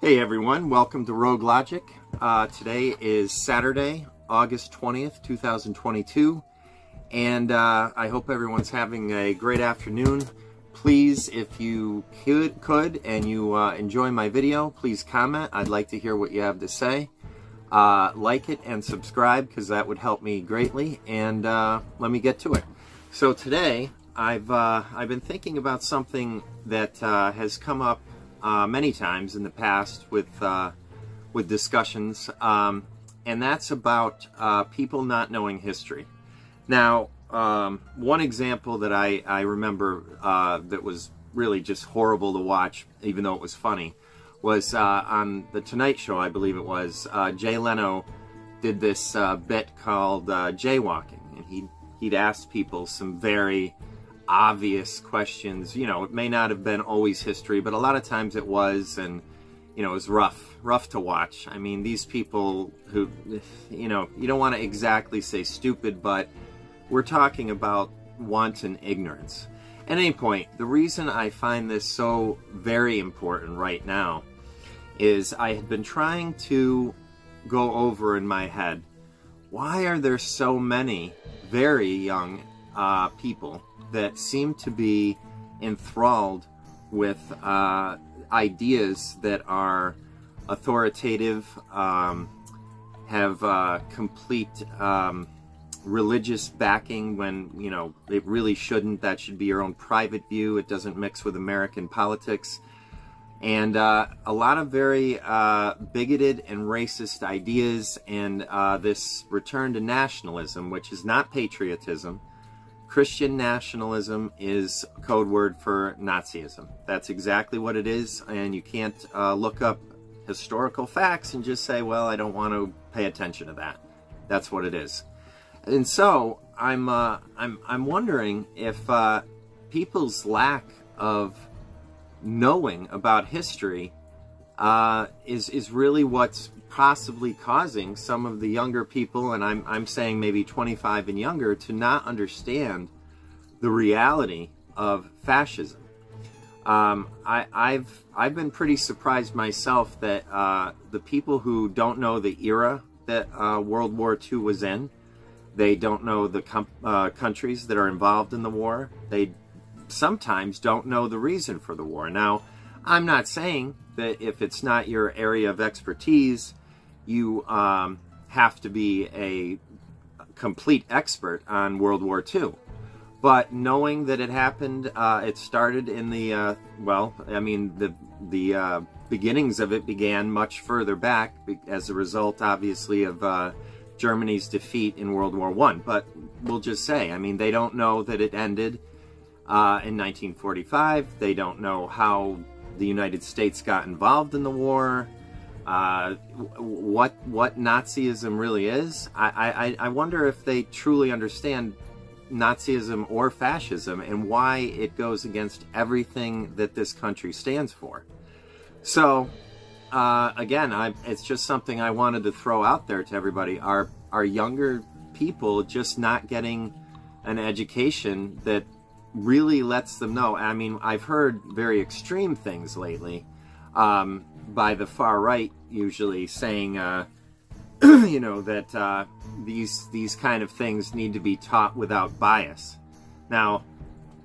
Hey everyone, welcome to Rogue Logic. Today is Saturday, August 20th, 2022, and I hope everyone's having a great afternoon. Please, if you could and you enjoy my video, please comment. I'd like to hear what you have to say. Like it and subscribe, because that would help me greatly, and let me get to it. So today, I've been thinking about something that has come up many times in the past with discussions, and that's about people not knowing history. Now, one example that I remember that was really just horrible to watch, even though it was funny, was on The Tonight Show, I believe it was. Jay Leno did this bit called jaywalking, and he'd asked people some very obvious questions. You know, it may not have been always history, but a lot of times it was, and you know, it was rough to watch. I mean, these people who, you know, you don't want to exactly say stupid, but we're talking about wanton ignorance. At any point, the reason I find this so very important right now is I had been trying to go over in my head, why are there so many very young people that seem to be enthralled with ideas that are authoritative, have complete religious backing when, you know, it really shouldn't. That should be your own private view. It doesn't mix with American politics. And a lot of very bigoted and racist ideas, and this return to nationalism, which is not patriotism. Christian nationalism is code word for Nazism. That's exactly what it is, and you can't look up historical facts and just say, well, I don't want to pay attention to that. That's what it is. And so I'm wondering if people's lack of knowing about history is really what's possibly causing some of the younger people, and I'm saying maybe 25 and younger, to not understand the reality of fascism. I've been pretty surprised myself that the people who don't know the era that World War II was in, they don't know the countries that are involved in the war, they sometimes don't know the reason for the war. Now, I'm not saying that if it's not your area of expertise, you have to be a complete expert on World War II. But knowing that it happened, it started in the, well, I mean, the beginnings of it began much further back as a result, obviously, of Germany's defeat in World War I. But we'll just say, I mean, they don't know that it ended in 1945. They don't know how the United States got involved in the war. What Nazism really is. I wonder if they truly understand Nazism or fascism and why it goes against everything that this country stands for. So again, it's just something I wanted to throw out there to everybody. Are younger people just not getting an education that really lets them know? I mean, I've heard very extreme things lately by the far right, usually saying, you know, that these kind of things need to be taught without bias. Now,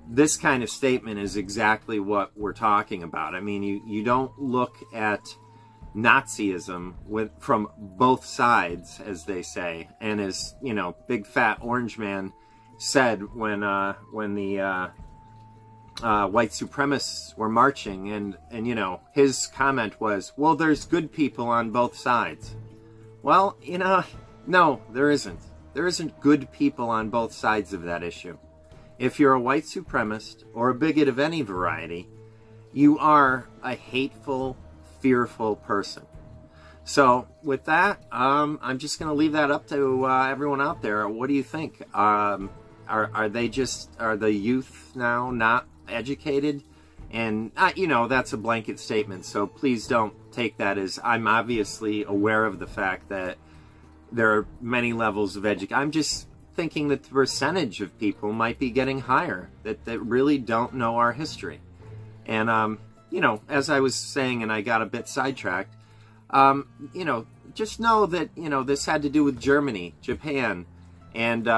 this kind of statement is exactly what we're talking about. I mean, you don't look at Nazism from both sides, as they say, and as, you know, Big Fat Orange Man said when the white supremacists were marching, and you know, his comment was, well, there's good people on both sides. Well, you know, no, there isn't. There isn't good people on both sides of that issue. If you're a white supremacist or a bigot of any variety, you are a hateful, fearful person. So with that, I'm just going to leave that up to everyone out there. What do you think? Are the youth now not educated? And you know, that's a blanket statement, so please don't take that as I'm obviously aware of the fact that there are many levels of education. I'm just thinking that the percentage of people might be getting higher that really don't know our history. And you know, as I was saying, and I got a bit sidetracked, you know, just know that, you know, this had to do with Germany, Japan, and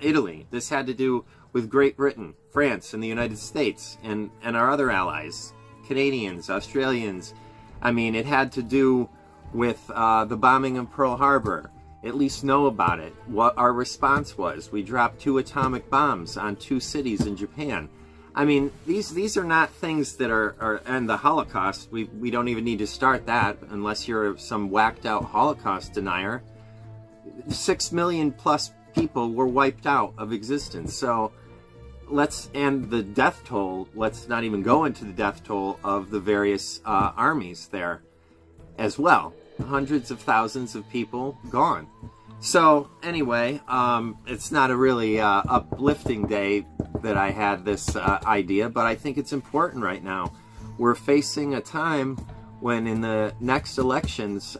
Italy. This had to do with Great Britain, France, and the United States, and our other allies, Canadians, Australians. I mean, it had to do with the bombing of Pearl Harbor. At least know about it, what our response was. We dropped 2 atomic bombs on 2 cities in Japan. I mean, these are not things that are and the Holocaust, we don't even need to start that unless you're some whacked out Holocaust denier. 6 million plus people were wiped out of existence. So and the death toll, let's not even go into the death toll of the various armies there as well. Hundreds of thousands of people gone. So anyway, it's not a really uplifting day that I had this idea, but I think it's important right now. We're facing a time when in the next elections,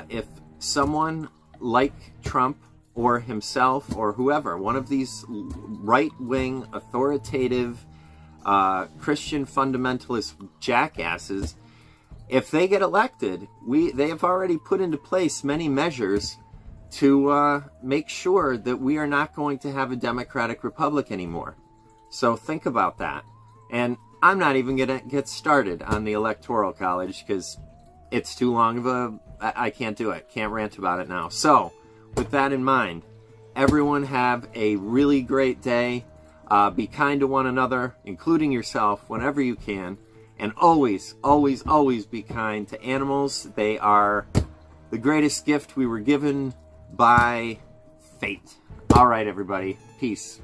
if someone like Trump or himself or whoever, one of these right-wing, authoritative, Christian fundamentalist jackasses, if they get elected, they have already put into place many measures to make sure that we are not going to have a democratic republic anymore. So think about that. And I'm not even going to get started on the Electoral College because it's too long of I can't do it. Can't rant about it now. So with that in mind, everyone have a really great day. Be kind to one another, including yourself, whenever you can. And always, always, always be kind to animals. They are the greatest gift we were given by fate. All right, everybody. Peace.